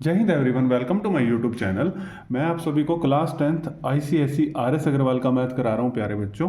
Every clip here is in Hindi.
जय Hind everyone, welcome to my YouTube channel. मैं आप सभी को class 10th ICSE RS Agarwal का मैथ करा रहा हूँ। प्यारे बच्चों,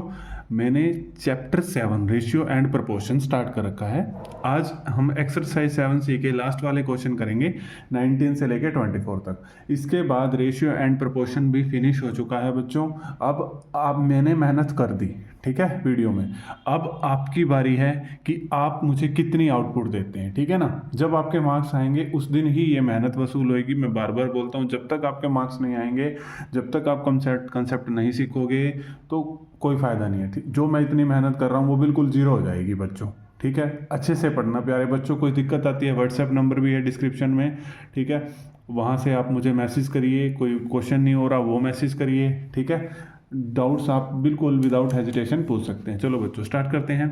मैंने chapter 7 ratio and proportion start कर रखा है। आज हम एक्सरसाइज 7C के लास्ट वाले क्वेश्चन करेंगे 19 से लेके 24 तक। इसके बाद रेशियो एंड प्रोपोर्शन भी फिनिश हो चुका है बच्चों। अब मैंने मेहनत कर दी, ठीक है, वीडियो में। अब आपकी बारी है कि आप मुझे कितनी आउटपुट देते हैं, ठीक है ना। जब आपके मार्क्स आएंगे उस दिन ही ये मेहनत वसूल होएगी। मैं बार बार बोलता हूँ, जब तक आपके मार्क्स नहीं आएंगे, जब तक आप कंसेप्ट नहीं सीखोगे तो कोई फ़ायदा नहीं है। ठीक, जो मैं इतनी मेहनत कर रहा हूँ वो बिल्कुल जीरो हो जाएगी बच्चों, ठीक है। अच्छे से पढ़ना प्यारे बच्चों। कोई दिक्कत आती है, व्हाट्सएप नंबर भी है डिस्क्रिप्शन में, ठीक है। वहाँ से आप मुझे मैसेज करिए। कोई क्वेश्चन नहीं हो रहा वो मैसेज करिए, ठीक है। डाउट्स आप बिल्कुल विदाउट हेजिटेशन पूछ सकते हैं। चलो बच्चों स्टार्ट करते हैं।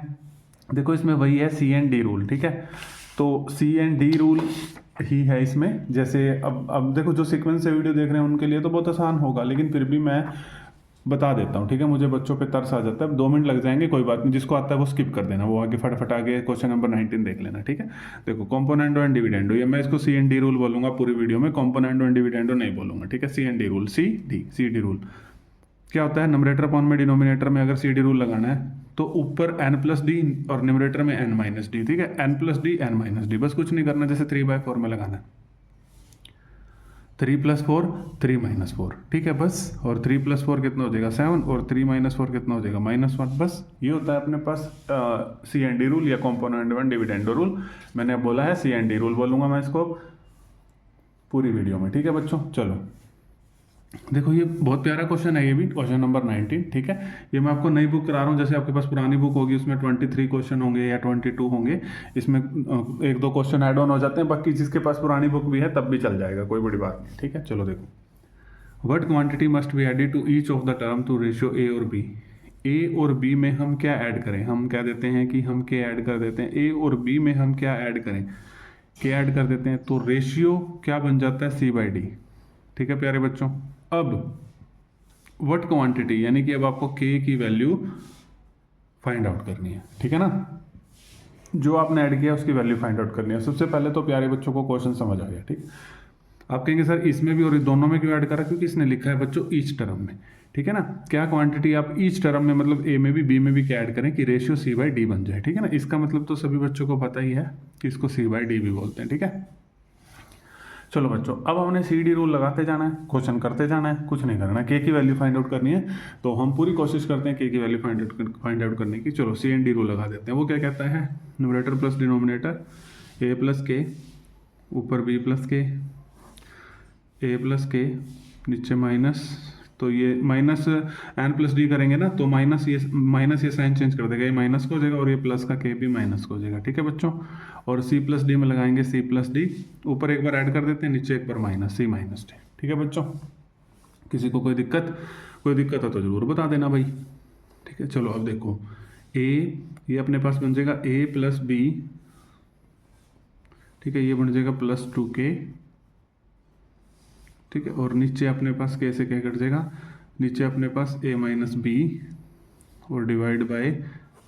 देखो इसमें वही है C&D रूल, ठीक है। तो C&D रूल ही है इसमें। जैसे अब देखो, जो सीक्वेंस से वीडियो देख रहे हैं उनके लिए तो बहुत आसान होगा, लेकिन फिर भी मैं बता देता हूँ, ठीक है। मुझे बच्चों पे तरस आ जाता है। 2 मिनट लग जाएंगे, कोई बात नहीं। जिसको आता है वो स्किप कर देना, वो आगे फटाफट आगे क्वेश्चन नंबर 19 देख लेना, ठीक है। देखो कॉम्पोनेंडो एंड डिविडेंडो, ये मैं इसको C&D रूल बोलूंगा पूरी वीडियो में। कॉम्पोनेंडो एंड डिविडेंडो नहीं बोलूंगा, ठीक है। C&D रूल, CD रूल क्या होता है? नंबरेटर अपॉन में डिनोमिनेटर में अगर CD रूल लगाना है तो ऊपर n+d और न्यूमरेटर में n-d, ठीक है। n+d n-d, बस कुछ नहीं करना। जैसे 3/4 में लगाना है, 3 + 4 3 - 4, ठीक है बस। और 3 + 4 कितना हो जाएगा? 7, और 3 - 4 कितना हो जाएगा? -1। बस ये होता है अपने पास C&D रूल या कॉम्पोनेंडो एंड डिविडेंडो रूल। मैंने अब बोला है C&D रूल बोलूंगा मैं इसको पूरी वीडियो में, ठीक है बच्चों। चलो देखो, ये बहुत प्यारा क्वेश्चन है, ये भी क्वेश्चन नंबर 19, ठीक है। ये मैं आपको नई बुक करा रहा हूँ। जैसे आपके पास पुरानी बुक होगी उसमें 23 क्वेश्चन होंगे या 22 होंगे, इसमें 1-2 क्वेश्चन ऐड ऑन हो जाते हैं। बाकी जिसके पास पुरानी बुक भी है तब भी चल जाएगा, कोई बड़ी बात नहीं, ठीक है। चलो देखो, what quantity must be added to each of the term to ratio A और B। A और B में हम क्या ऐड करें? हम क्या देते हैं कि हम K ऐड कर देते हैं। A और B में हम क्या ऐड करें? K ऐड कर देते हैं, तो रेशियो क्या बन जाता है? C/D, ठीक है प्यारे बच्चों। अब व्हाट क्वांटिटी, यानी कि अब आपको K की वैल्यू फाइंड आउट करनी है, ठीक है ना। जो आपने ऐड किया उसकी वैल्यू फाइंड आउट करनी है। सबसे पहले तो प्यारे बच्चों को क्वेश्चन समझ आ गया, ठीक। आप कहेंगे सर इसमें भी और दोनों में क्यों ऐड करा? क्योंकि इसने लिखा है बच्चों ईच टर्म में, ठीक है ना। क्या क्वांटिटी आप ईच टर्म में, मतलब A में भी B में भी क्या ऐड करें कि रेशियो C/D बन जाए, ठीक है ना। इसका मतलब तो सभी बच्चों को पता ही है कि इसको C/D भी बोलते हैं, ठीक है। चलो बच्चों, अब हमने CD रूल लगाते जाना है, क्वेश्चन करते जाना है, कुछ नहीं करना। K की वैल्यू फाइंड आउट करनी है, तो हम पूरी कोशिश करते हैं K की वैल्यू फाइंड आउट करने की। चलो C&D रूल लगा देते हैं। वो क्या कहता है? Numerator plus denominator A + K, ऊपर B + K, A + K, नीचे माइनस। तो ये माइनस n+d करेंगे ना, तो माइनस ये साइन चेंज कर देगा, ये माइनस को हो जाएगा और ये प्लस का K भी माइनस को हो जाएगा, ठीक है बच्चों। और C+D में लगाएंगे C+D, ऊपर एक बार ऐड कर देते हैं, नीचे एक बार माइनस, C - D, ठीक है बच्चों। किसी को कोई दिक्कत है तो जरूर बता देना भाई, ठीक है। चलो अब देखो, A ये अपने पास बन जाएगा A + B, ठीक है। ये बन जाएगा +2K, ठीक है। और नीचे अपने पास K से K कट जाएगा, नीचे अपने पास A - B और divide by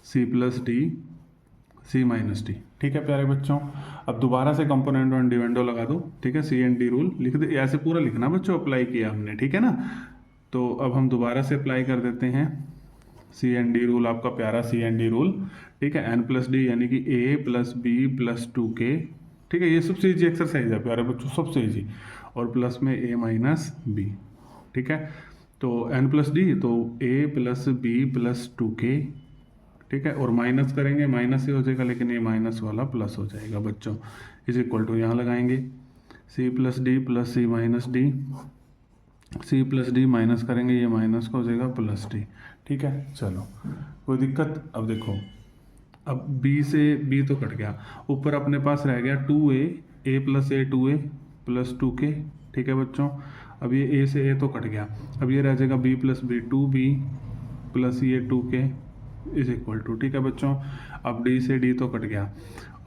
C+D, C - D, ठीक है प्यारे बच्चों। अब दोबारा से कंपोनेंडो एंड डिविडेंडो लगा दो, ठीक है। C&D रूल लिख दे, ऐसे पूरा लिखना बच्चों, अप्लाई किया हमने, ठीक है ना। तो अब हम दोबारा से अप्लाई कर देते हैं C&D रूल, आपका प्यारा C&D रूल, ठीक है। n+d यानी कि A + B + 2K, ठीक है। ये सबसे ईजी एक्सरसाइज है प्यारे बच्चों, सबसे ईजी। और प्लस में A - B, ठीक है। तो n+d, तो A + B + 2K, ठीक है। और माइनस करेंगे, माइनस ही हो जाएगा, लेकिन ये माइनस वाला प्लस हो जाएगा बच्चों। इज इक्वल टू यहाँ लगाएंगे C+D + C - D, C+D minus करेंगे, ये माइनस का हो जाएगा +D, ठीक है। चलो कोई दिक्कत? अब देखो, अब B से B तो कट गया, ऊपर अपने पास रह गया 2A, A + A 2A + 2K, ठीक है बच्चों। अब ये A से A तो कट गया, अब ये रह जाएगा B + B 2B + ये 2K इज इक्वल टू, ठीक है बच्चों। अब D से D तो कट गया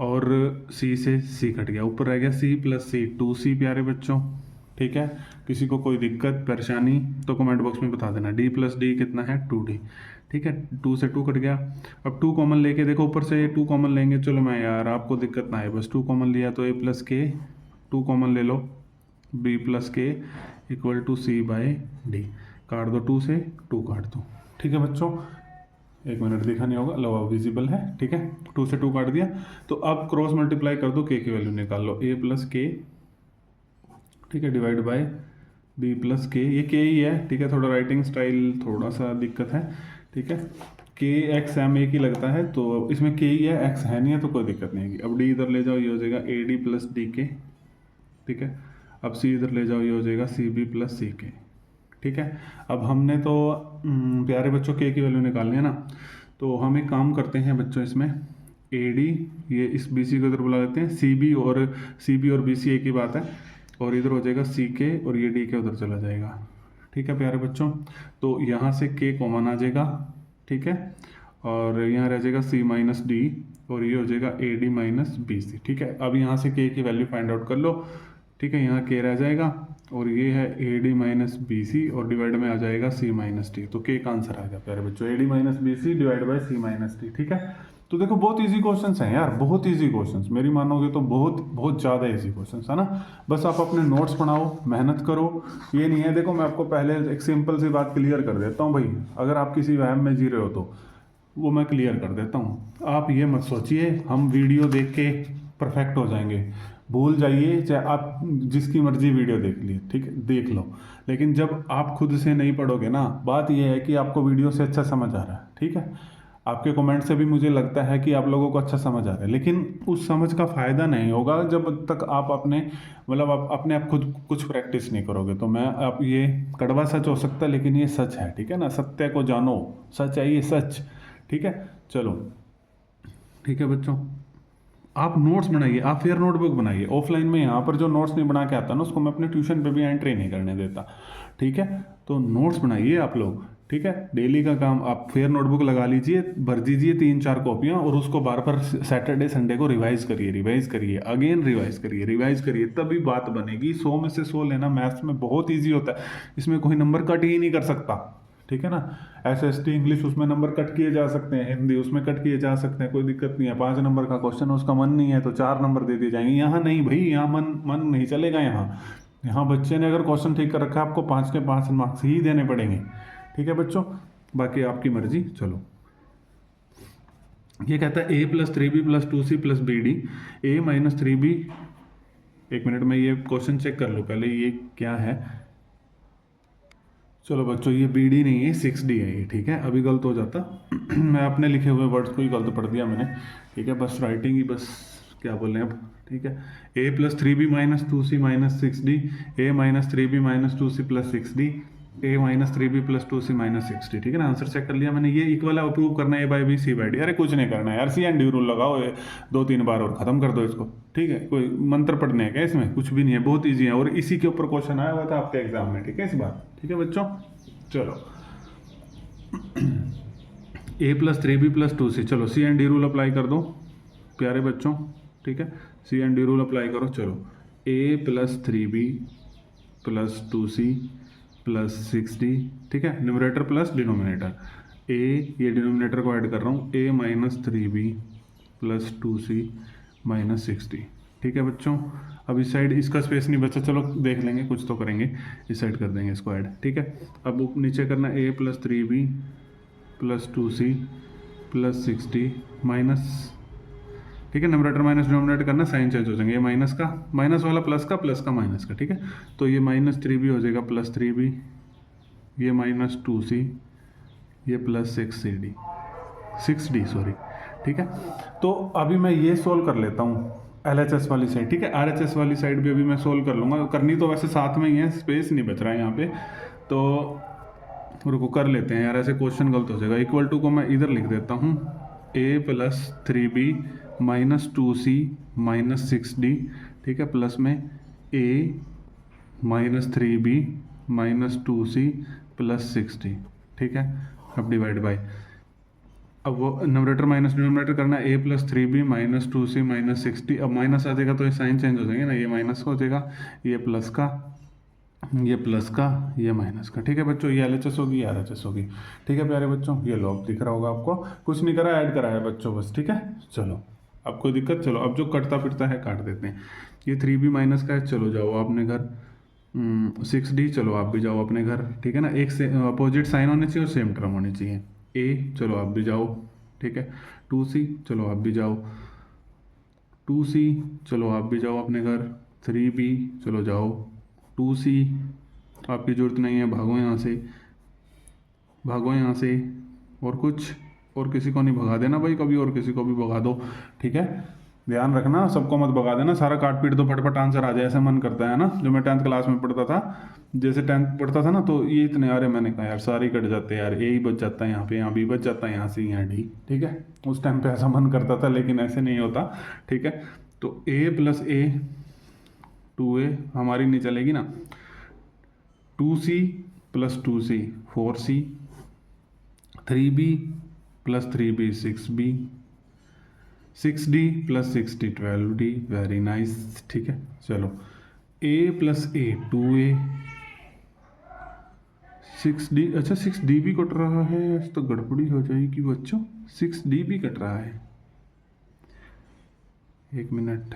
और C से C कट गया, ऊपर रह गया C + C 2C प्यारे बच्चों, ठीक है। किसी को कोई दिक्कत परेशानी तो कमेंट बॉक्स में बता देना। D + D कितना है? 2D, ठीक है। 2 से 2 कट गया। अब 2 कॉमन लेके देखो, ऊपर से 2 कॉमन लेंगे। चलो मैं यार आपको दिक्कत ना आए, बस 2 कॉमन लिया तो A + K, 2 कॉमन ले लो, B plus K equal to C by D. काट दो 2 से 2 काट दो, ठीक है बच्चों। 1 मिनट दिखा नहीं होगा, लो विजिबल है, ठीक है। 2 से 2 काट दिया, तो अब क्रॉस मल्टीप्लाई कर दो, के की वैल्यू निकाल लो, ए प्लस के, ठीक है, डिवाइड बाय बी प्लस के, ये के ही है, ठीक है। थोड़ा राइटिंग स्टाइल थोड़ा सा दिक्कत है, ठीक है। के एक्स एम एक ही लगता है, तो इसमें के ही है, एक्स है नहीं है, तो कोई दिक्कत नहीं है। अब डी इधर ले जाओ, ये हो जाएगा ए डी प्लस डी के, ठीक है। अब सी इधर ले जाओ, ये हो जाएगा सी बी प्लस सी के, ठीक है। अब हमने तो प्यारे बच्चों के की वैल्यू निकालनी है ना, तो हम एक काम करते हैं बच्चों, इसमें ए डी, ये इस बी सी को इधर बुला लेते हैं, सी बी और बी सी एक ही बात है, और इधर हो जाएगा सी के और ये डी के उधर चला जाएगा, ठीक है प्यारे बच्चों। तो यहाँ से के कॉमन आ जाएगा, ठीक है, और यहाँ रह जाएगा सी माइनस डी, और ये हो जाएगा A D minus B C, ठीक है। अब यहाँ से के की वैल्यू फाइंड आउट कर लो, ठीक है। यहाँ के रह जाएगा, और ये है A D minus B C, और डिवाइड में आ जाएगा सी माइनस डी, तो के का आंसर आ गया प्यारे बच्चों, A D minus B C divide by C minus D, ठीक है। तो देखो बहुत इजी क्वेश्चंस हैं यार, बहुत इजी क्वेश्चंस, मेरी मानोगे तो बहुत बहुत ज़्यादा इजी क्वेश्चंस है ना। बस आप अपने नोट्स बनाओ, मेहनत करो, ये नहीं है। देखो मैं आपको पहले एक सिंपल सी बात क्लियर कर देता हूँ भाई, अगर आप किसी वहम में जी रहे हो तो वो मैं क्लियर कर देता हूँ। आप ये मत सोचिए हम वीडियो देख के परफेक्ट हो जाएंगे, भूल जाइए, चाहे आप जिसकी मर्जी वीडियो देख लिए, ठीक है, देख लो, लेकिन जब आप खुद से नहीं पढ़ोगे ना, बात यह है कि आपको वीडियो से अच्छा समझ आ रहा है, ठीक है। आपके कमेंट से भी मुझे लगता है कि आप लोगों को अच्छा समझ आ रहा है, लेकिन उस समझ का फ़ायदा नहीं होगा जब तक आप अपने मतलब आप अपने आप खुद कुछ प्रैक्टिस नहीं करोगे। तो मैं आप ये कड़वा सच हो सकता है, लेकिन ये सच है, ठीक है ना। सत्य को जानो, सच है ये सच, ठीक है। चलो ठीक है बच्चों, आप नोट्स बनाइए, आप फेयर नोटबुक बनाइए। ऑफलाइन में यहाँ पर जो नोट्स नहीं बना के आता ना, उसको मैं अपने ट्यूशन पे भी एंट्री नहीं करने देता, ठीक है। तो नोट्स बनाइए आप लोग, ठीक है। डेली का काम आप फेयर नोटबुक लगा लीजिए, भर दीजिए 3-4 कॉपियाँ, और उसको बार बार सैटरडे संडे को रिवाइज करिए, अगेन रिवाइज करिए, तभी बात बनेगी। 100 में से 100 लेना मैथ्स में बहुत ईजी होता है, इसमें कोई नंबर कट ही नहीं कर सकता, ठीक है ना। SST इंग्लिश उसमें नंबर कट किए जा सकते हैं, हिंदी उसमें कट किए जा सकते हैं, कोई दिक्कत नहीं है। 5 नंबर का क्वेश्चन, उसका मन नहीं है तो 4 नंबर दे दिए जाएंगे। यहाँ नहीं भाई, यहाँ मन नहीं चलेगा। यहाँ बच्चे ने अगर क्वेश्चन ठीक कर रखा है, आपको 5 के 5 मार्क्स ही देने पड़ेंगे, ठीक है बच्चों। बाकी आपकी मर्जी। चलो ये कहता है a + 3b + 2c + bd, a - 3b, 1 minute में ये क्वेश्चन चेक कर लो पहले, ये क्या है। चलो बच्चों ये bd नहीं है, 6d है ये, ठीक है। अभी गलत हो जाता मैं अपने लिखे हुए वर्ड्स को ही गलत पढ़ दिया मैंने, ठीक है। बस राइटिंग ही बस क्या बोल रहे हैं अब, ठीक है। a + 3b - 2c - 6d, a - 3b - 2c + 6d, a - 3b + 2c - 6d, ठीक है ना। आंसर चेक कर लिया मैंने। ये इक्वल है, अप्रूव करना है a/b c/d। अरे कुछ नहीं करना है यार, C&D रूल लगाओ 2-3 बार और ख़त्म कर दो इसको, ठीक है। कोई मंत्र पढ़ने है क्या इसमें, कुछ भी नहीं है, बहुत ईजी है। और इसी के ऊपर क्वेश्चन आया हुआ था आपके एग्जाम में, ठीक है, इस बार, ठीक है बच्चों। चलो a + 3b + 2c, चलो C&D रूल अप्लाई कर दो प्यारे बच्चों, ठीक है। C&D रूल अप्लाई करो। चलो a + 3b + 2c + 6d, ठीक है। न्यूमरेटर प्लस डिनोमिनेटर, a ये डिनोमिनेटर को ऐड कर रहा हूँ, a - 3b + 2c - 6d, ठीक है बच्चों। अब इस साइड इसका स्पेस नहीं बचा, चलो देख लेंगे, कुछ तो करेंगे, इस साइड कर देंगे इसको ऐड, ठीक है। अब नीचे करना a + 3b + 2c + 6d minus, ठीक है। नंबरेटर माइनस डिनोमिनेटर करना, साइन चेंज हो जाएंगे, ये माइनस का माइनस वाला प्लस का माइनस का, ठीक है। तो ये -3b हो जाएगा +3b, ये -2c, ये +6d सॉरी, ठीक है। तो अभी मैं ये सोल्व कर लेता हूँ LHS वाली साइड, ठीक है। RHS वाली साइड भी अभी मैं सोल्व कर लूँगा, करनी तो वैसे साथ में ही है, स्पेस नहीं बच रहा है यहाँ पे, तो रुको कर लेते हैं यार, ऐसे क्वेश्चन गलत हो जाएगा। इक्वल टू को मैं इधर लिख देता हूँ, a + 3b - 2c - 6d, ठीक है, प्लस में a - 3b - 2c + 6d, ठीक है। अब डिवाइड बाय, अब वो नंबरेटर माइनस डिनोमिनेटर करना है, a + 3b - 2c - 6d। अब माइनस आ जाएगा तो ये साइन चेंज हो जाएंगे ना, ये माइनस का हो जाएगा, ये प्लस का, ये प्लस का, ये माइनस का, ठीक है बच्चों। ये LHS होगी, RHS होगी, ठीक है प्यारे बच्चों। ये लो अब दिख रहा होगा आपको, कुछ नहीं करा, ऐड करा है बच्चों बस, ठीक है। चलो अब कोई दिक्कत, चलो अब जो कटता फिरता है काट देते हैं। ये 3b माइनस का है, चलो जाओ आपने घर, 6D, चलो आप भी जाओ अपने घर, ठीक है ना। एक से अपोजिट साइन होने चाहिए और सेम टर्म होनी चाहिए। A, चलो आप भी जाओ, ठीक है। 2C, चलो आप भी जाओ। 2C, चलो आप भी जाओ अपने घर। 3B, चलो जाओ। 2C, आपकी ज़रूरत नहीं है, भागो यहाँ से, भागो यहाँ से। और कुछ, और किसी को नहीं भगा देना भाई कभी, और किसी को भी भगा दो, ठीक है। ध्यान रखना, सबको मत भगा देना, सारा काट पीट दो, फटफट आंसर आ जाए, ऐसा मन करता है ना। जो मैं 10th क्लास में पढ़ता था, जैसे 10th पढ़ता था ना, तो ये इतने आ रहे, मैंने कहा यार सारे कट जाते हैं यार, ए ही बच जाता है यहाँ पे, यहाँ बी बच जाता है, यहाँ से यहाँ डी, ठीक है। उस टाइम पे ऐसा मन करता था, लेकिन ऐसे नहीं होता, ठीक है। तो A + A 2A हमारी नहीं चलेगी ना। 2C + 2C 4C, 3B + 3B 6B, 6D + 6D 12D, very nice, ठीक है। चलो A + A 2A, 6D, अच्छा 6D भी कट रहा है, तो गड़बड़ी हो जाएगी बच्चों, 6D भी कट रहा है। एक मिनट,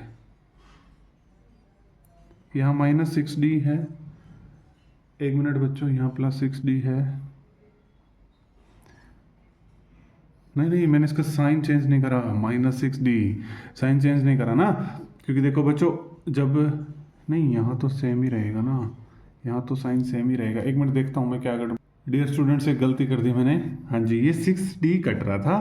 यहाँ -6D है, एक मिनट बच्चों, यहाँ +6D है। नहीं नहीं, मैंने इसका साइन चेंज नहीं करा, -6D साइन चेंज नहीं करा ना, क्योंकि देखो बच्चों, जब नहीं, यहाँ तो सेम ही रहेगा ना, यहाँ तो साइन सेम ही रहेगा। एक मिनट देखता हूँ मैं क्या कर, डियर स्टूडेंट्स एक गलती कर दी मैंने। हाँ जी, ये 6D कट रहा था,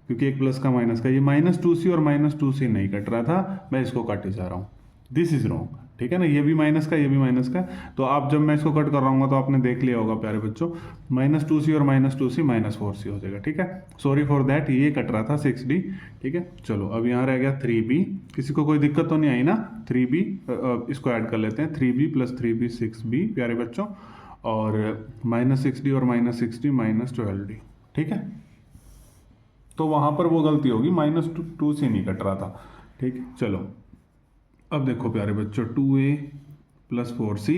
क्योंकि एक प्लस का माइनस का, ये -2C और -2C नहीं कट रहा था, मैं इसको काटे जा रहा हूँ, दिस इज रॉन्ग, ठीक है ना। ये भी माइनस का, ये भी माइनस का, तो आप जब मैं इसको कट कर रहा हूँ तो आपने देख लिया होगा प्यारे बच्चों, -2C और -2C -4C हो जाएगा, ठीक है। सॉरी फॉर दैट, ये कट रहा था 6D, ठीक है। चलो अब यहाँ रह गया 3B, किसी को कोई दिक्कत तो नहीं आई ना। 3B, इसको ऐड कर लेते हैं, 3B + 3B 6B प्यारे बच्चों, और -6D और -6D -12D, ठीक है। तो वहाँ पर वो गलती होगी, -2C नहीं कट रहा था, ठीक है। चलो अब देखो प्यारे बच्चों, 2A + 4C,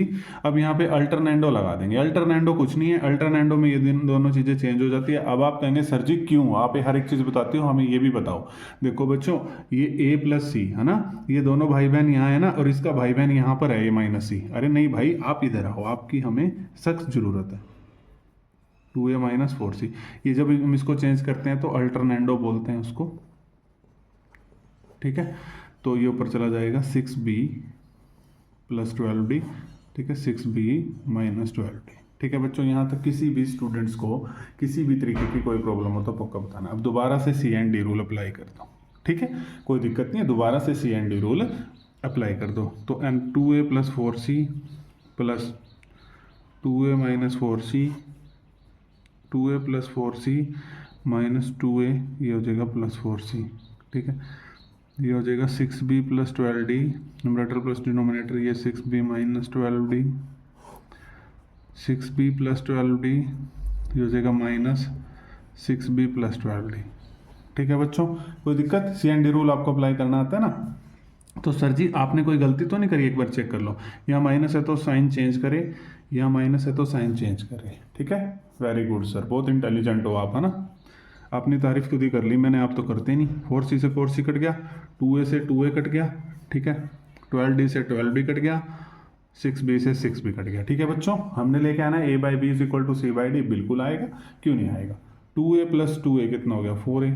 अब यहाँ पे अल्टरनेंडो लगा देंगे। अल्टरनेंडो कुछ नहीं है, अल्टरनेंडो में ये दोनों चीज़ें चेंज हो जाती है। अब आप कहेंगे सर जी क्यों, आप हर एक चीज़ बताते हो, हमें ये भी बताओ। देखो बच्चों, ये A + C है ना, ये दोनों भाई बहन यहाँ है ना, और इसका भाई बहन यहाँ पर है, ये -C। अरे नहीं भाई, आप इधर आओ, आपकी हमें सख्त ज़रूरत है। 2A - 4C, ये जब हम इसको चेंज करते हैं तो अल्टरनेंडो बोलते हैं उसको, ठीक है। तो ये ऊपर चला जाएगा 6B + 12D, ठीक है, 6B - 12D, ठीक है बच्चों। यहाँ तक किसी भी स्टूडेंट्स को किसी भी तरीके की कोई प्रॉब्लम हो तो पक्का बताना। अब दोबारा से C&D रूल अप्लाई कर दो, ठीक है, कोई दिक्कत नहीं है, दोबारा से C&D रूल अप्लाई कर दो। तो 2A + 4C + 2A - 4C, 2A + 4C -2A, ये हो जाएगा +4C, ठीक है। ये हो जाएगा 6B + 12D, numerator plus denominator, ये 6B - 12D, 6B + 12D, ये हो जाएगा -6B + 12D, ठीक है बच्चों। कोई दिक्कत, C&D रूल आपको अप्लाई करना आता है ना। तो सर जी आपने कोई गलती तो नहीं करी, एक बार चेक कर लो, यहाँ माइनस है तो साइन चेंज करे, यहाँ माइनस है तो साइन चेंज करे, ठीक है। वेरी गुड सर, बहुत इंटेलिजेंट हो आप, है ना। अपनी तारीफ खुद ही कर ली मैंने, आप तो करते नहीं। 4C से 4C कट गया, 2A से 2A कट गया, ठीक है, 12D से 12D कट गया, 6B से 6B कट गया, ठीक है बच्चों। हमने लेके आना A/B = C/D, बिल्कुल आएगा, क्यों नहीं आएगा। 2A + 2A कितना हो गया, 4A,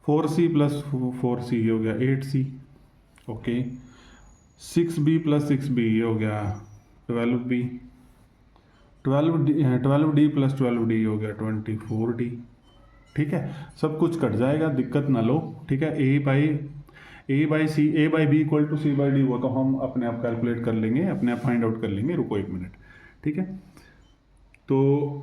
4C + 4C ये हो गया 8C, ओके। 6B + 6B ये हो गया 12B, 12D + 12D हो गया 24D, ठीक है। सब कुछ कट जाएगा, दिक्कत ना लो, ठीक है। A/B = C/D, वो तो हम अपने आप कैलकुलेट कर लेंगे, अपने आप फाइंड आउट कर लेंगे, रुको एक मिनट, ठीक है। तो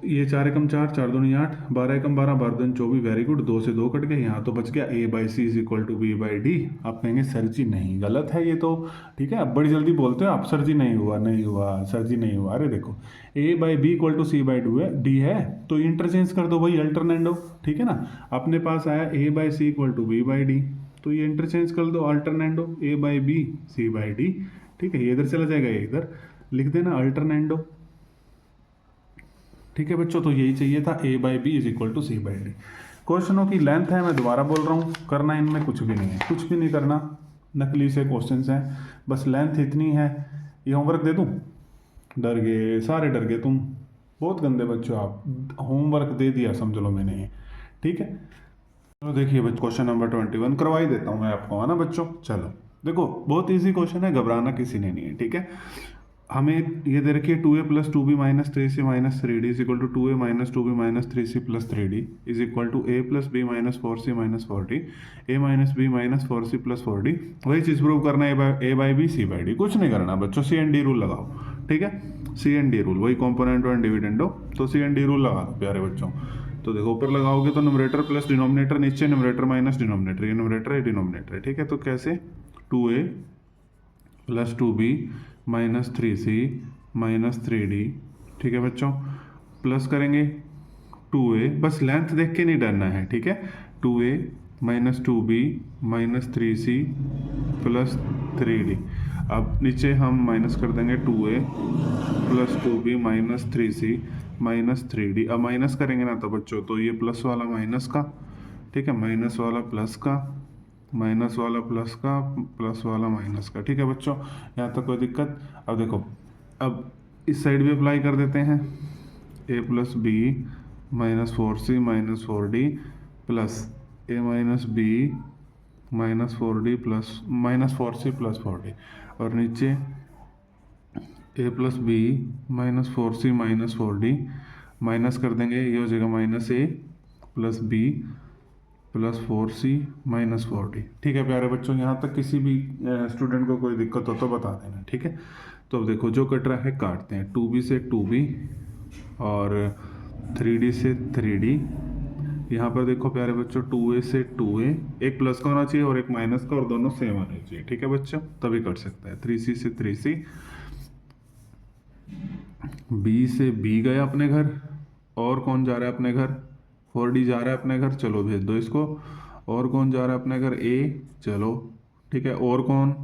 ये 4 एकम 4, 4 दूनी 8, 12 एकम 12, 12 दूनी 24, वेरी गुड, 2 से 2 कट गए, यहाँ तो बच गया A/C = B/D। आप कहेंगे सर जी नहीं, गलत है ये तो, ठीक है। अब बड़ी जल्दी बोलते हो आप, सर जी नहीं हुआ, नहीं हुआ सर जी, नहीं हुआ। अरे देखो, A/B = C/D है, तो इंटरचेंज कर दो भाई, अल्टरनेंडो, ठीक है ना। अपने पास आया A/C = B/D, तो ये इंटरचेंज कर दो, अल्टरनेंडो, A/B C/D, ठीक है। ये इधर चला जाएगा, ये इधर लिख देना अल्टरनेंडो, ठीक है बच्चों। तो यही चाहिए था, A/B = C/D। क्वेश्चनों की लेंथ है, मैं दोबारा बोल रहा हूँ, करना इनमें कुछ भी नहीं है, कुछ भी नहीं करना, नकली से क्वेश्चंस हैं, बस लेंथ इतनी है, ये होमवर्क दे दूँ? डर गए, सारे डर गए, तुम बहुत गंदे बच्चे हो आप। होमवर्क दे दिया समझ लो मैंने ये, ठीक है। चलो देखिए बच्चों, क्वेश्चन नंबर 21 करवा ही देता हूँ मैं आपको, है ना बच्चों। चलो देखो, बहुत इजी क्वेश्चन है, घबराना किसी ने नहीं है, ठीक है। हमें ये दे रखी है 2a plus 2b minus 3c minus 3d is equal to 2a minus 2b minus 3c plus 3d is equal to a plus b minus 4c minus 4d a minus b minus 4c plus 4d। वही चीज़ प्रूव करना है, a by B C by D, कुछ नहीं करना बच्चों, सी एंड डी रूल लगाओ, ठीक है। सी एंड डी रूल, वही कॉम्पोनेंट एंड डिविडेंडो, तो सी एंड डी रूल लगा दो प्यारे बच्चों। तो देखो ऊपर लगाओगे तो न्यूमरेटर प्लस डिनोमिनेटर, नीचे न्यूमरेटर माइनस डिनोमिनेटर, ये न्यूमरेटर है डिनोमिनेटर है, ठीक है। तो कैसे, 2a plus 2b minus 3c minus 3d, ठीक है बच्चों। प्लस करेंगे 2a, बस लेंथ देख के नहीं डरना है, ठीक है। 2a minus 2b minus 3c plus 3d। अब नीचे हम माइनस कर देंगे 2a plus 2b minus 3c minus 3d। अब माइनस करेंगे ना तो बच्चों, तो ये प्लस वाला माइनस का, ठीक है, माइनस वाला प्लस का, माइनस वाला प्लस का, प्लस वाला माइनस का, ठीक है बच्चों। यहाँ तक कोई दिक्कत? अब देखो, अब इस साइड भी अप्लाई कर देते हैं, a plus B minus 4c minus 4d plus a minus B minus 4d plus minus 4c plus 4d, और नीचे a plus B minus 4c minus 4d, minus कर देंगे, ये हो जाएगा minus a plus B plus 4c minus 4d, ठीक है प्यारे बच्चों। यहाँ तक किसी भी स्टूडेंट को कोई दिक्कत हो तो बता देना, ठीक है। तो अब देखो जो कट रहा है काटते हैं, 2b से 2b और 3d से 3d। यहाँ पर देखो प्यारे बच्चों, 2a से 2a, एक प्लस का होना चाहिए और एक माइनस का, और दोनों सेम होने चाहिए, ठीक है बच्चों, तभी कट सकता है। 3c से 3c, b से b गया अपने घर, और कौन जा रहा है अपने घर? 4d जा रहा है अपने घर, चलो भेज दो इसको। और कौन जा रहा है अपने घर? a, चलो ठीक है। और कौन?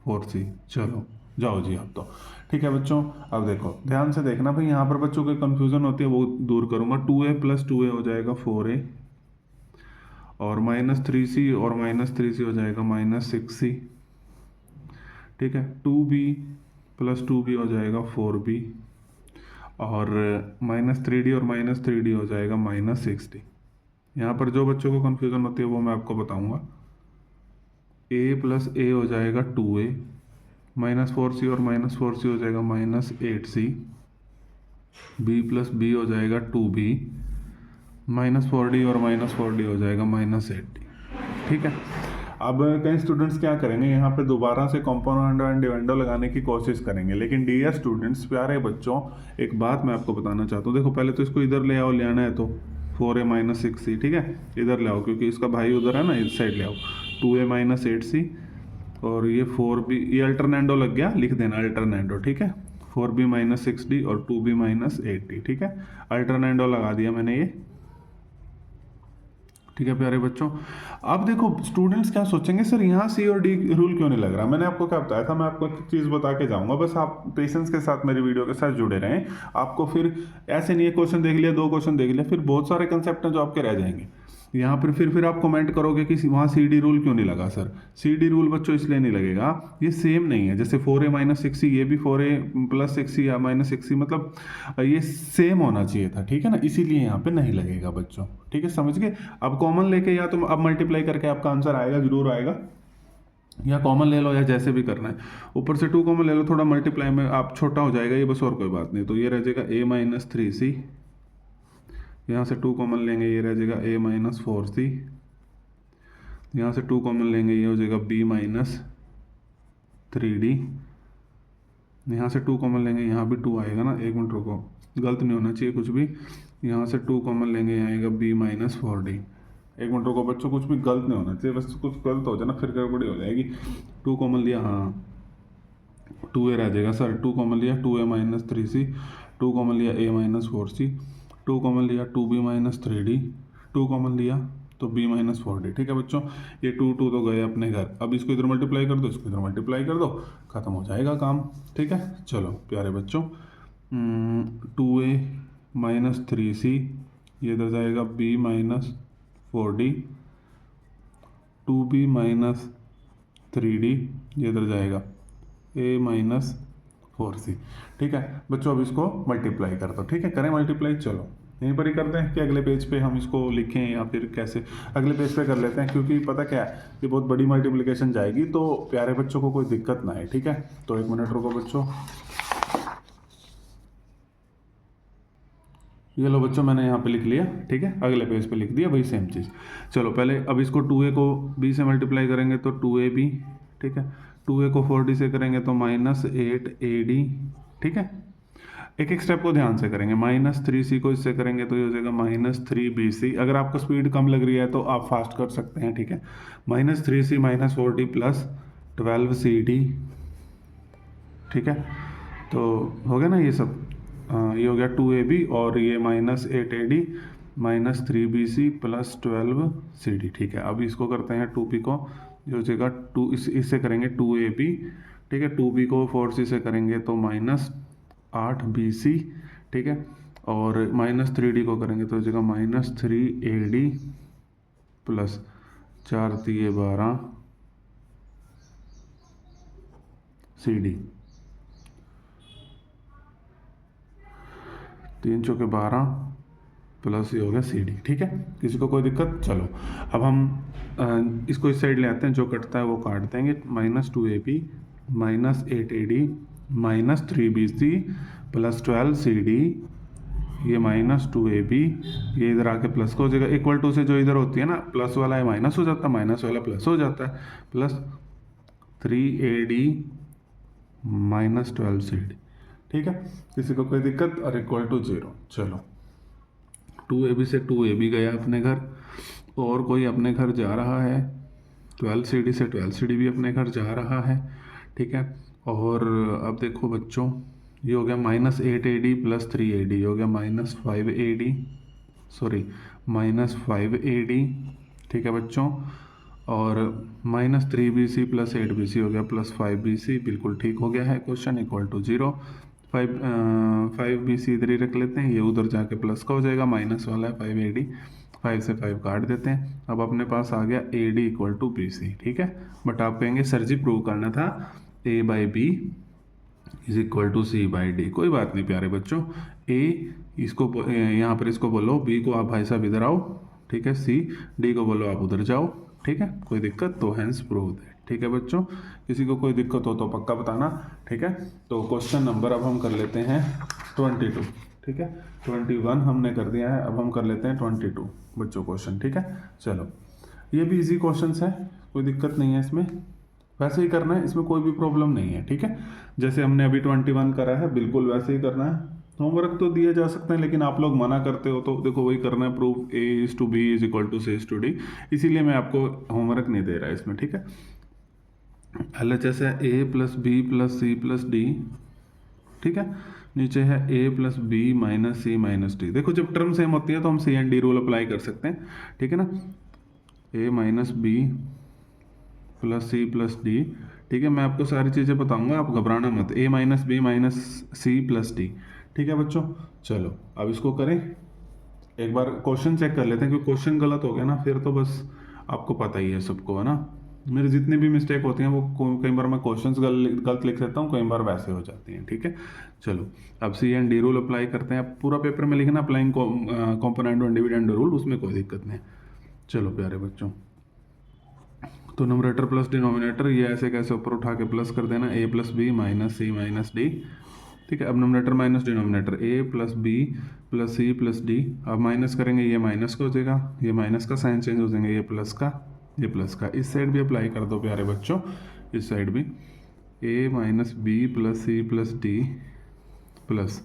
4c, चलो जाओ जी आप तो, ठीक है बच्चों। अब देखो ध्यान से देखना भाई, यहाँ पर बच्चों को कंफ्यूजन होती है वो दूर करूंगा। 2a प्लस 2a हो जाएगा 4a, और माइनस 3c और माइनस 3c हो जाएगा माइनस 6c, ठीक है। 2b प्लस 2b हो जाएगा 4b, और माइनस 3d और माइनस 3d हो जाएगा माइनस 6d। यहाँ पर जो बच्चों को कंफ्यूजन होती है वो मैं आपको बताऊंगा। a प्लस a हो जाएगा 2a, माइनस 4c और माइनस 4c हो जाएगा minus 8c, b plus b हो जाएगा 2b, माइनस 4d और माइनस 4d हो जाएगा माइनस 8d, ठीक है। अब कई स्टूडेंट्स क्या करेंगे, यहाँ पे दोबारा से कॉम्पोनेंट एंड डिविडेंडो लगाने की कोशिश करेंगे, लेकिन डियर स्टूडेंट्स, प्यारे बच्चों, एक बात मैं आपको बताना चाहता हूँ। देखो पहले तो इसको इधर ले आओ, ले आना है तो 4a माइनस 6c, ठीक है, इधर ले आओ क्योंकि इसका भाई उधर है ना, इस साइड ले आओ। 2a माइनस 8c, और ये 4b, ये अल्टरनेंडो लग गया, लिख देना अल्टरनेंडो, ठीक है। 4b माइनस 6d और 2b माइनस 8d, ठीक है, अल्टरनेंडो लगा दिया मैंने ये, ठीक है प्यारे बच्चों। अब देखो स्टूडेंट्स क्या सोचेंगे, सर यहाँ सी और डी रूल क्यों नहीं लग रहा? मैंने आपको क्या बताया था, मैं आपको एक चीज़ बता के जाऊंगा, बस आप पेशेंस के साथ मेरी वीडियो के साथ जुड़े रहें। आपको फिर ऐसे नहीं, एक क्वेश्चन देख लिया, 2 क्वेश्चन देख लिया, फिर बहुत सारे कंसेप्ट हैं जो आपके रह जाएंगे यहाँ पर। फिर आप कमेंट करोगे कि वहाँ सी डी रूल क्यों नहीं लगा? सर सी डी रूल बच्चों इसलिए नहीं लगेगा, ये सेम नहीं है। जैसे 4a माइनस 6c, ये भी 4a प्लस 6c या माइनस 6c, मतलब ये सेम होना चाहिए था, ठीक है ना, इसीलिए यहाँ पे नहीं लगेगा बच्चों, ठीक है, समझ गए। अब कॉमन लेके या तो अब मल्टीप्लाई करके आपका आंसर आएगा, जरूर आएगा, या कॉमन ले लो, या जैसे भी करना है। ऊपर से 2 कॉमन ले लो, थोड़ा मल्टीप्लाई में आप छोटा हो जाएगा ये, बस और कोई बात नहीं। तो ये रह जाएगा a माइनस 3c, यहाँ से 2 कॉमन लेंगे, ये रह जाएगा a माइनस 4c, यहाँ से 2 कॉमन लेंगे, ये हो जाएगा b माइनस 3d, यहाँ से 2 कॉमन लेंगे, यहाँ भी 2 आएगा ना, एक मिनट रुको, गलत नहीं होना चाहिए कुछ भी। यहाँ से 2 कॉमन लेंगे, यहाँ आएगा b माइनस 4d, एक मिनट रुको बच्चों, कुछ भी गलत नहीं होना चाहिए, बस कुछ गलत हो जाए ना फिर गड़बड़ी हो जाएगी। 2 कॉमन लिया, हाँ 2a रह जाएगा सर, 2 कॉमन लिया 2a माइनस 3c, 2 कॉमन लिया a माइनस 4c, 2 कॉमन लिया 2b माइनस 3d, 2 कॉमन लिया तो b माइनस 4d, ठीक है बच्चों। ये 2 तो गए अपने घर, अब इसको इधर मल्टीप्लाई कर दो, इसको इधर मल्टीप्लाई कर दो, खत्म हो जाएगा काम, ठीक है। चलो प्यारे बच्चों, 2a माइनस 3c, ये इधर जाएगा b minus 4d, 2b minus 3d, ये इधर जाएगा a माइनस 4c। ठीक है बच्चों, अब इसको मल्टीप्लाई कर दो। ठीक है, करें मल्टीप्लाई। चलो यहीं पर ही करते हैं कि अगले पेज पे हम इसको लिखें या फिर कैसे, अगले पेज पे कर लेते हैं, क्योंकि पता क्या है, ये बहुत बड़ी मल्टीप्लिकेशन जाएगी तो प्यारे बच्चों को कोई दिक्कत ना है। ठीक है, तो 1 मिनट रुको बच्चों। ये लो बच्चों, मैंने यहाँ पे लिख लिया। ठीक है, अगले पेज पे लिख दिया वही सेम चीज़। चलो पहले अब इसको 2a को b से मल्टीप्लाई करेंगे तो 2ab। ठीक है, 2a को 4d से करेंगे तो -8ad। ठीक है, एक एक स्टेप को ध्यान से करेंगे। -3c को इससे करेंगे तो ये हो जाएगा -3bc। अगर आपको स्पीड कम लग रही है तो आप फास्ट कर सकते हैं। ठीक है, -3c -4d प्लस 12cd। ठीक है, तो हो गया ना ये सब। ये हो गया 2ab और ये -8ad -3bc प्लस 12cd। ठीक है, अब इसको करते हैं 2p को, ये हो जाएगा इससे करेंगे 2ab। ठीक है, 2b को 4c से करेंगे तो -8bc। ठीक है, और -3d को करेंगे तो हो जाएगा -3ad प्लस 4 3 12 cd। 3 चौके 12 प्लस ये हो गया सी डी। ठीक है, किसी को कोई दिक्कत? चलो अब हम इसको इस साइड ले आते हैं, जो कटता है वो काट देंगे। -2ab -8ad -3bc plus 12cd, ये -2ab, ये इधर आके प्लस का हो जाएगा। इक्वल टू से जो इधर होती है ना, प्लस वाला है माइनस हो जाता है, माइनस वाला प्लस हो जाता है, प्लस 3ad -12cd। ठीक है, किसी को कोई दिक्कत? और इक्वल टू 0। चलो 2ab से 2ab गया अपने घर, और कोई अपने घर जा रहा है। 12cd से 12cd भी अपने घर जा रहा है। ठीक है, और अब देखो बच्चों, ये हो गया -8ad प्लस 3ad, हो गया -5ad, सॉरी -5ad। ठीक है बच्चों, और -3bc प्लस 8bc हो गया +5bc। बिल्कुल ठीक हो गया है क्वेश्चन, इक्वल टू 0। 5bc इधर ही रख लेते हैं, ये उधर जाके प्लस का हो जाएगा, माइनस वाला है 5ad, 5 से 5 काट देते हैं। अब अपने पास आ गया ad इक्वल टू bc। ठीक है, बट आप कहेंगे सर जी प्रूव करना था a/b is equal to c/d। कोई बात नहीं प्यारे बच्चों, a इसको यहाँ पर इसको बोलो, b को आप भाई साहब इधर आओ। ठीक है, d को बोलो आप उधर जाओ। ठीक है, कोई दिक्कत? तो हैंस प्रूव है। ठीक है बच्चों, किसी को कोई दिक्कत हो तो पक्का बताना। ठीक है, तो क्वेश्चन नंबर अब हम कर लेते हैं 22। ठीक है, 21 हमने कर दिया है, अब हम कर लेते हैं 22 बच्चों क्वेश्चन। ठीक है, चलो ये भी इजी क्वेश्चन है, कोई दिक्कत नहीं है इसमें, वैसे ही करना है, इसमें कोई भी प्रॉब्लम नहीं है। ठीक है, जैसे हमने अभी 21 करा है बिल्कुल वैसे ही करना है। होमवर्क तो दिए जा सकते हैं, लेकिन आप लोग मना करते हो तो देखो वही करना है, proof a/b is equal to c/d। इसीलिए मैं आपको होमवर्क नहीं दे रहा इसमें। ठीक है, LHS है a plus B plus C plus D. ठीक है, नीचे है a plus B minus C minus D. देखो जब टर्म सेम होती है तो हम C&D रूल अप्लाई कर सकते हैं। ठीक है ना, a minus B plus C plus D. ठीक है, मैं आपको सारी चीज़ें बताऊंगा, आप घबराना मत। a minus B minus C plus D. ठीक है बच्चों, चलो अब इसको करें, एक बार क्वेश्चन चेक कर लेते हैं, क्योंकि क्वेश्चन गलत हो गया ना फिर तो बस आपको पता ही है सबको, है ना। मेरे जितने भी मिस्टेक होती हैं वो कई बार मैं क्वेश्चंस गलत लिख देता हूँ, कई बार वैसे हो जाती हैं। ठीक है, चलो अब C&D रूल अप्लाई करते हैं। अब पूरा पेपर में लिखना applying component on dividend rule, उसमें कोई दिक्कत नहीं। चलो प्यारे बच्चों, तो नोमरेटर प्लस डिनोमिनेटर ये ऐसे कैसे ऊपर उठा के प्लस कर देना, a plus B minus C minus D. ठीक है, अब numerator minus denominator a plus B plus C plus D. अब माइनस करेंगे, ये माइनस का हो जाएगा, ये माइनस का साइन चेंज हो जाएंगे, ये प्लस का, ये प्लस का। इस साइड भी अप्लाई कर दो प्यारे बच्चों, इस साइड भी a minus B plus C plus D plus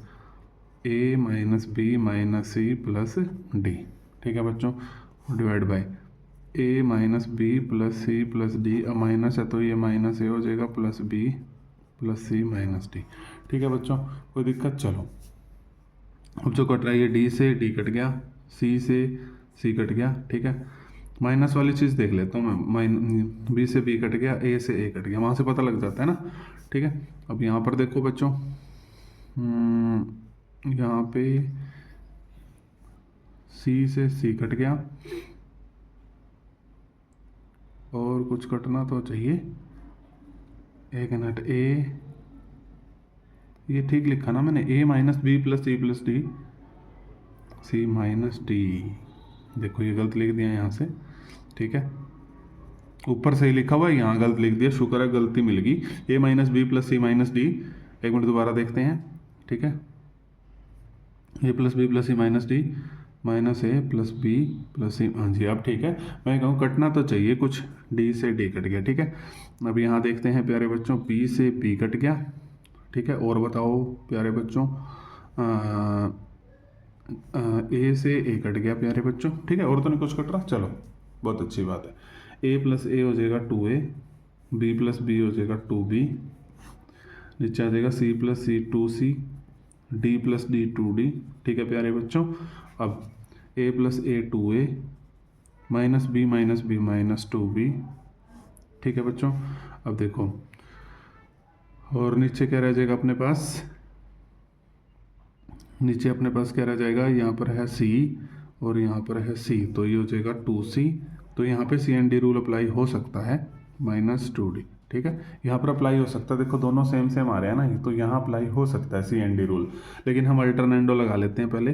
a minus B minus C plus D. ठीक है बच्चों, divide by a minus B plus C plus D. अब माइनस है तो ये माइनस a हो जाएगा plus b plus C minus D. ठीक है बच्चों, कोई दिक्कत? चलो अब जो कट रहा है, ये d से d कट गया, c से c कट गया। ठीक है, माइनस वाली चीज़ देख लेता हूँ मैं, b से b कट गया, a से a कट गया, वहाँ से पता लग जाता है ना। ठीक है, अब यहाँ पर देखो बच्चों, यहाँ पे c से c कट गया, और कुछ कटना तो चाहिए, एक मिनट, a ये ठीक लिखा ना मैंने, a minus B plus C plus D, C minus D. देखो ये गलत लिख दिया यहाँ से, ठीक है, ऊपर सही लिखा हुआ है, यहाँ गलत लिख दिया, शुक्र है गलती मिल गई। a minus B plus C minus D, एक मिनट दोबारा देखते हैं, ठीक है, a plus B plus C minus D minus A plus B plus C, हाँ जी अब ठीक है। मैं कहूँ कटना तो चाहिए कुछ, डी से डी कट गया, ठीक है। अब यहाँ देखते हैं प्यारे बच्चों, बी से बी कट गया, ठीक है, और बताओ प्यारे बच्चों, ए से ए कट गया प्यारे बच्चों, ठीक है, और तो नहीं कुछ कट रहा, चलो बहुत अच्छी बात है। ए प्लस ए हो जाएगा 2a, बी प्लस बी हो जाएगा 2b, नीचे आ जाएगा C plus C 2c, D plus D 2d, ठीक है प्यारे बच्चों। अब a plus A 2a minus B minus 2b, ठीक है बच्चों। अब देखो और नीचे क्या रह जाएगा अपने पास, नीचे अपने पास क्या रह जाएगा, यहाँ पर है c और यहाँ पर है c, तो ये हो जाएगा 2c, तो यहाँ पे C and D rule apply हो सकता है माइनस 2d, ठीक है, यहाँ पर अप्लाई हो सकता है, देखो दोनों सेम सेम आ रहे हैं ना, तो यहाँ अप्लाई हो सकता है सी एन डी रूल, लेकिन हम अल्टरनेंडो लगा लेते हैं पहले।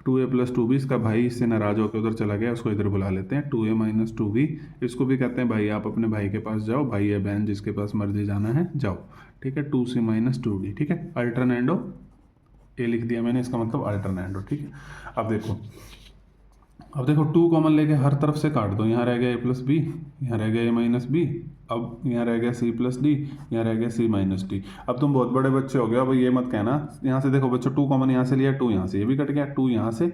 2a प्लस 2b, इसका भाई इससे नाराज होकर उधर चला गया, उसको इधर बुला लेते हैं, 2a माइनस 2b, इसको भी कहते हैं भाई आप अपने भाई के पास जाओ, भाई या बहन जिसके पास मर्जी जाना है जाओ, ठीक है, 2c माइनस 2d, ठीक है, अल्टरनेंडो ए लिख दिया मैंने, इसका मतलब अल्टरनेंडो, ठीक है। अब देखो 2 कॉमन लेके हर तरफ से काट दो, यहाँ रह गया a प्लस बी, यहाँ रह गया a माइनस बी, अब यहाँ रह गया c प्लस डी, यहाँ रह गया c माइनस डी। अब तुम बहुत बड़े बच्चे हो गए, अब ये मत कहना, यहाँ से देखो बच्चों 2 कॉमन यहाँ से लिया, 2 यहाँ से, ये भी कट गया, 2 यहाँ से,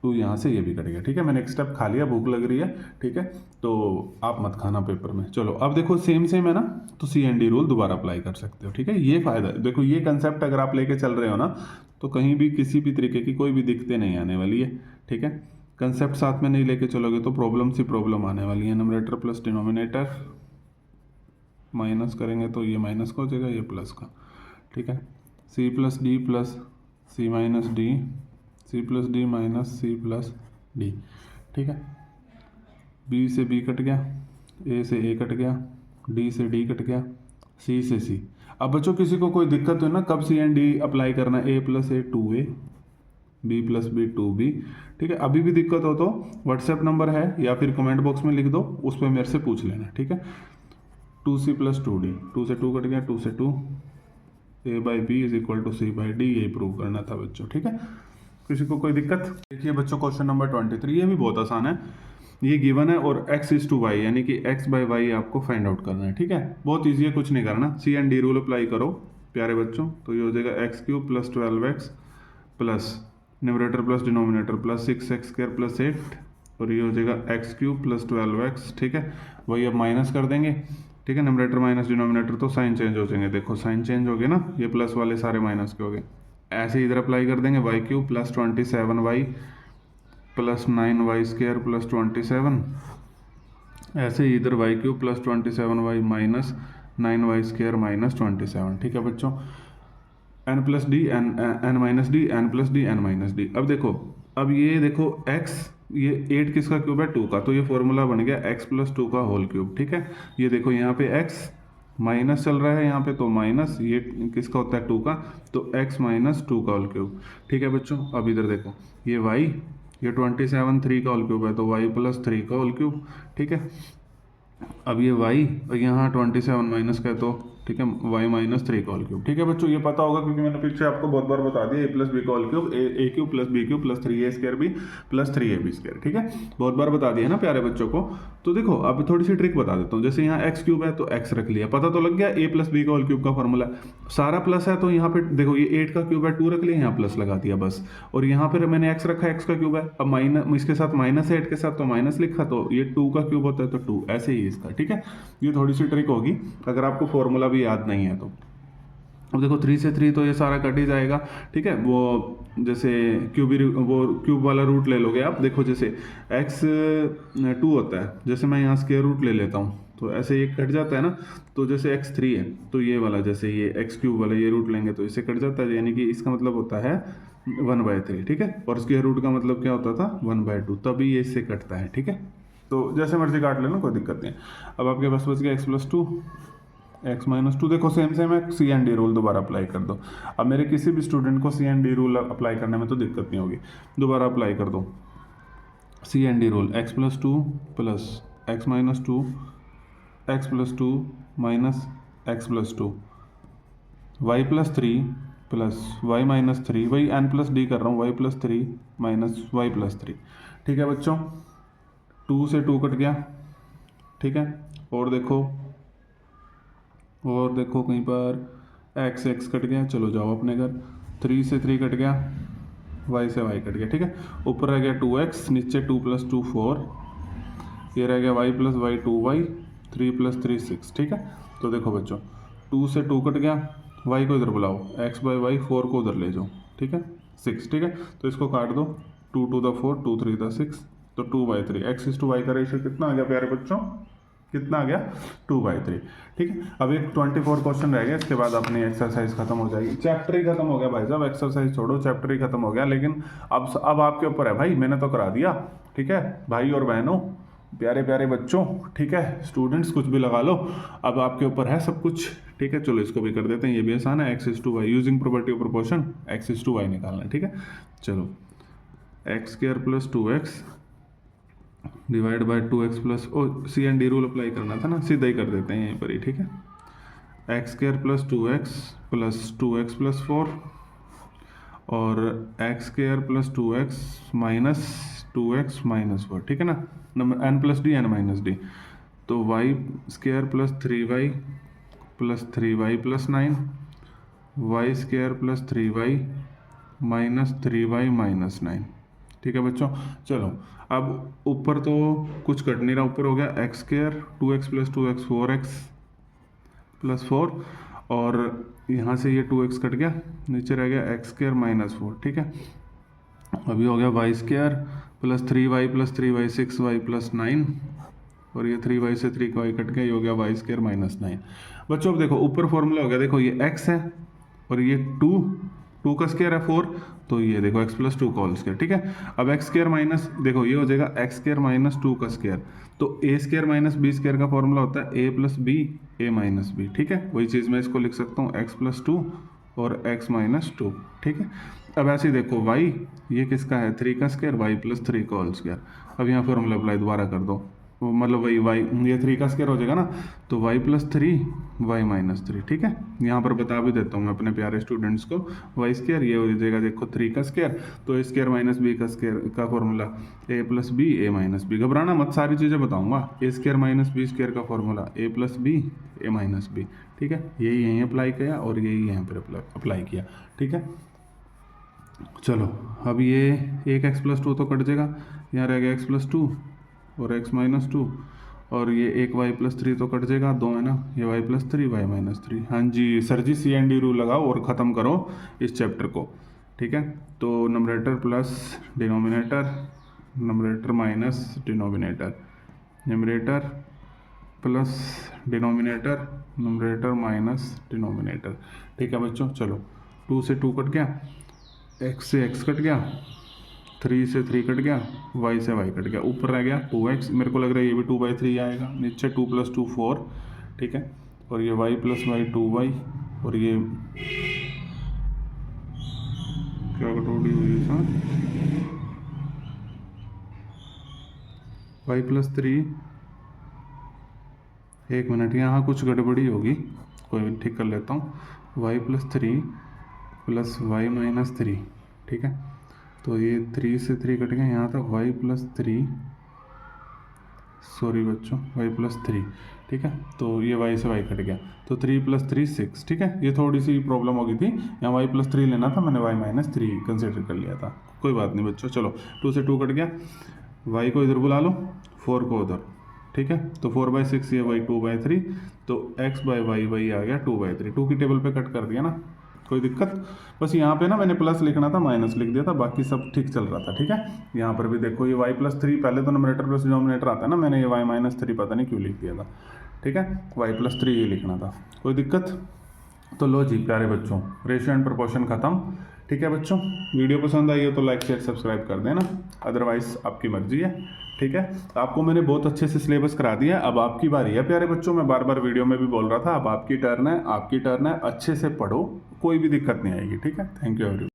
2 यहाँ से, ये भी कट गया, ठीक है, मैंने एक स्टेप खा लिया, भूख लग रही है, ठीक है, तो आप मत खाना पेपर में। चलो अब देखो सेम सेम है ना, तो सी एन डी रूल दोबारा अप्लाई कर सकते हो, ठीक है, ये फायदा देखो, ये कंसेप्ट अगर आप लेके चल रहे हो ना, तो कहीं भी किसी भी तरीके की कोई भी दिक्कतें नहीं आने वाली है, ठीक है। कंसेप्ट साथ में नहीं लेके चलोगे तो प्रॉब्लम सी प्रॉब्लम आने वाली है। नंबरेटर प्लस डिनोमिनेटर माइनस करेंगे तो ये माइनस का हो जाएगा, ये प्लस का, ठीक है, C plus D plus C minus D, C plus D minus C plus D, ठीक है, बी से बी कट गया, ए से ए कट गया, डी से डी कट गया, सी से सी। अब बच्चों किसी को कोई दिक्कत हो ना, कब सी एंड डी अप्लाई करना है, A plus A 2a, B plus B 2b, ठीक है, अभी भी दिक्कत हो तो व्हाट्सएप नंबर है या फिर कमेंट बॉक्स में लिख दो, उस पर मेरे से पूछ लेना, ठीक है। 2c प्लस 2d, 2 से 2 कट गया, 2 से 2, a by B is equal to C by D, ये प्रूव करना था बच्चों, ठीक है। किसी को कोई दिक्कत? देखिए बच्चों क्वेश्चन नंबर 23, ये भी बहुत आसान है, ये गिवन है और x इज टू वाई, यानी कि x बाई वाई आपको फाइंड आउट करना है, ठीक है, बहुत ईजी है, कुछ नहीं करना, सी एंड डी रूल अप्लाई करो प्यारे बच्चों, तो ये हो जाएगा x³ plus 12x plus numerator plus denominator plus 6x square plus 8, और ये हो जाएगा x³ प्लस 12x, ठीक है, वही अब माइनस कर देंगे, ठीक है, न्यूमरेटर माइनस डिनोमिनेटर तो साइन चेंज हो जाएंगे, देखो साइन चेंज हो गए ना, ये प्लस वाले सारे माइनस के हो गए, ऐसे इधर अप्लाई कर देंगे, y³ plus 27y plus 9y square plus 27, ऐसे ही इधर y³ plus 27y minus 9y square minus 27, ठीक है बच्चों, n plus D N minus D, N plus D N minus D. अब देखो, अब ये देखो x, ये 8 किसका क्यूब है, 2 का, तो ये फॉर्मूला बन गया x प्लस 2 का होल क्यूब, ठीक है, ये देखो यहाँ पे x माइनस चल रहा है, यहाँ पे तो माइनस, ये किसका होता है 2 का, तो x माइनस 2 का होल क्यूब, ठीक है बच्चों। अब इधर देखो ये y, ये 27 3 का होल क्यूब है, तो y प्लस 3 का होल क्यूब, ठीक है। अब ये y और यहाँ 27 माइनस का है, तो ठीक है y माइनस 3 का होल क्यूब, ठीक है बच्चों, ये पता होगा क्योंकि मैंने पीछे आपको बहुत बार बता दिया, a प्लस बी का whole cube, a³ plus b³ plus 3a square b plus 3ab square, ठीक है, बहुत बार बता दिया ना प्यारे बच्चों को। तो देखो अब थोड़ी सी ट्रिक बता देता हूँ, जैसे यहाँ x³ है तो x रख लिया, पता तो लग गया a प्लस बी का होल क्यूब का फॉर्मूला, सारा प्लस है तो यहाँ पे देखो ये 8 का क्यूब है, 2 रख लिया, यहाँ प्लस लगा दिया बस, और यहाँ पर मैंने x रखा, x का क्यूब है, अब माइनस इसके साथ माइनस है 8 के साथ, तो माइनस लिखा, तो ये 2 का क्यूब होता है तो 2, ऐसे ही इसका, ठीक है, ये थोड़ी सी ट्रिक होगी अगर आपको फॉर्मूला भी याद नहीं है तो। अब देखो 3 से 3 तो ये सारा कट ही जाएगा, ठीक है, वो जैसे वो क्यूब वाला रूट ले लोगे आप, देखो जैसे x2 होता है, जैसे मैं यहाँ स्क्वायर रूट ले लेता हूँ तो ऐसे ये कट जाता है ना, तो जैसे x3 है तो ये वाला जैसे ये x³ वाला ये रूट लेंगे तो इसे कट जाता है, यानी कि इसका मतलब होता है 1/3, ठीक है, और स्क्वायर रूट का मतलब क्या होता था 1/2, तभी ये इससे कटता है, ठीक है, तो जैसे मर्जी काट लेना कोई दिक्कत नहीं। अब आपके पास बच गया x plus 2, x minus to, देखो सेम सेम है, सी एंड डी रूल दोबारा अप्लाई कर दो। अब मेरे किसी भी स्टूडेंट को सी एंड डी रूल अप्लाई करने में तो दिक्कत नहीं होगी, दोबारा अप्लाई कर दो। C and D rule, X plus two plus X minus two, X plus two minus X plus two, Y plus three plus Y minus three, वही एन प्लस डी कर रहा हूँ, Y plus three minus Y plus three. ठीक है बच्चों, टू से टू कट गया। ठीक है, और देखो कहीं पर एक्स एक्स कट गया, चलो जाओ अपने घर। थ्री से थ्री कट गया, वाई से वाई कट गया। ठीक है, ऊपर रह गया टू एक्स, नीचे टू प्लस टू फोर, ये रह गया Y plus Y two Y, three plus three six. ठीक है, तो देखो बच्चों, टू से टू कट गया, वाई को इधर बुलाओ, एक्स बाई वाई, फोर को उधर ले जाओ। ठीक है, सिक्स। ठीक है, तो इसको काट दो, two two the four, two three the six, तो two by three. X is to Y का रेशियो कितना आ गया प्यारे बच्चों, कितना आ गया, टू बाई थ्री। ठीक है, अब एक 24 क्वेश्चन रह गया, इसके बाद अपनी एक्सरसाइज खत्म हो जाएगी। चैप्टर ही खत्म हो गया भाई साहब, एक्सरसाइज छोड़ो, चैप्टर ही खत्म हो गया। लेकिन अब आपके ऊपर है भाई, मैंने तो करा दिया। ठीक है भाई और बहनों, प्यारे प्यारे बच्चों, ठीक है स्टूडेंट्स, कुछ भी लगा लो, अब आपके ऊपर है सब कुछ। ठीक है, चलो इसको भी कर देते हैं, ये भी आसान है। X is to Y using property of proportion, X is to Y निकालना है। ठीक है, चलो X square plus two X divide by two X plus, oh C and D rule apply करना था ना, सीधा ही कर देते हैं यहीं पर ही। ठीक है, X square plus two X plus four, और X square plus two X minus four. ठीक है ना, number N plus D N minus D, तो Y square plus three Y plus nine, Y square plus three Y minus nine. ठीक है बच्चों, चलो अब ऊपर तो कुछ कट नहीं रहा, ऊपर हो गया X square two X plus two X, four X plus four, और यहाँ से ये टू एक्स कट गया, नीचे रह गया एक्स स्क्वायर माइनस फोर। ठीक है, अभी हो गया Y square plus three Y six Y plus nine, और ये थ्री वाई से थ्री का वाई कट गया, ये हो गया वाई स्क्वायर माइनस नाइन। बच्चों अब देखो ऊपर फॉर्मूला हो गया, देखो ये एक्स है और ये टू का स्क्वायर है फोर, तो ये देखो एक्स प्लस टू का होल स्क्वायर। ठीक है, अब एक्स स्क्वायर माइनस, देखो ये हो जाएगा एक्स स्क्वायर माइनस टू का स्क्वायर, तो ए स्क्वायर माइनस बी स्क्वायर का फॉर्मूला होता है A plus B A minus B. ठीक है, वही चीज़ मैं इसको लिख सकता हूँ एक्स प्लस टू और एक्स माइनस टू। ठीक है, अब ऐसे ही देखो वाई, ये किसका है, थ्री का स्क्वायर, वाई प्लस थ्री का होल स्क्वायर। अब यहाँ फॉर्मूला अप्लाई दोबारा कर दो, मतलब वही वाई, ये थ्री का स्क्वायर हो जाएगा ना, तो Y plus three Y minus three. ठीक है, यहाँ पर बता भी देता हूँ मैं अपने प्यारे स्टूडेंट्स को, वाई स्क्वायर ये हो जाएगा देखो थ्री का स्क्वायर, तो ए स्क्वायर माइनस बी का स्क्वायर का फॉर्मूला ए प्लस बी ए माइनस बी। घबराना मत, सारी चीज़ें बताऊँगा। ए स्क्वायर माइनस बी स्क्वायर का फॉर्मूला ए प्लस बी ए माइनस बी। ठीक है, यही यहीं अप्लाई किया और यही यहाँ पर अप्लाई किया। ठीक है, चलो अब ये एक एक्स प्लस टू तो कट जाएगा, यहाँ रह गया एक्स प्लस टू और एक्स माइनस टू, और ये एक वाई प्लस थ्री तो कट जाएगा, दो है ना, ये Y plus three Y minus three. हाँ जी सर जी, सी एंड डी रूल लगाओ और ख़त्म करो इस चैप्टर को। ठीक है, तो numerator plus denominator, numerator minus denominator, numerator plus denominator, numerator minus denominator. ठीक है बच्चों, चलो टू से टू कट गया, एक्स से एक्स कट गया, थ्री से थ्री कट गया, वाई से वाई कट गया, ऊपर रह गया टू एक्स, मेरे को लग रहा है ये भी टू बाई थ्री आएगा, नीचे टू प्लस टू फोर। ठीक है, और ये Y plus Y two Y, और ये क्या कटौती हुई है, वाई प्लस थ्री, एक मिनट यहाँ कुछ गड़बड़ी होगी, कोई ठीक कर लेता हूँ, Y plus three plus Y minus three. ठीक है, तो ये थ्री से थ्री कट गया, यहाँ तक वाई प्लस थ्री, सॉरी बच्चों वाई प्लस थ्री। ठीक है, तो ये वाई से वाई कट गया, तो थ्री प्लस थ्री सिक्स। ठीक है, ये थोड़ी सी प्रॉब्लम हो गई थी, यहाँ वाई प्लस थ्री लेना था, मैंने वाई माइनस थ्री कंसिडर कर लिया था, कोई बात नहीं बच्चों। चलो टू से टू कट गया, वाई को इधर बुला लो, फोर को उधर। ठीक है, तो फोर बाई सिक्स ये वाई टू बाई थ्री, तो एक्स बाई वाई वाई आ गया टू बाई थ्री, टू की टेबल पे कट कर दिया ना, कोई दिक्कत। बस यहाँ पे ना मैंने प्लस लिखना था, माइनस लिख दिया था, बाकी सब ठीक चल रहा था। ठीक है, यहाँ पर भी देखो ये वाई प्लस थ्री, पहले तो नंबरेटर प्लस डिनोमिनेटर आता है ना, मैंने ये वाई माइनस थ्री पता नहीं क्यों लिख दिया था। ठीक है, वाई प्लस थ्री ये लिखना था, कोई दिक्कत। तो लो जी प्यारे बच्चों, रेशियो एंड प्रोपोर्शन खत्म। ठीक है बच्चों, वीडियो पसंद आई हो तो लाइक शेयर सब्सक्राइब कर देना, अदरवाइज आपकी मर्जी है। ठीक है, आपको मैंने बहुत अच्छे से सिलेबस करा दिया है। अब आपकी बारी है प्यारे बच्चों, मैं बार बार वीडियो में भी बोल रहा था, अब आपकी टर्न है, आपकी टर्न है, अच्छे से पढ़ो, कोई भी दिक्कत नहीं आएगी। ठीक है, थैंक यू एवरीवन।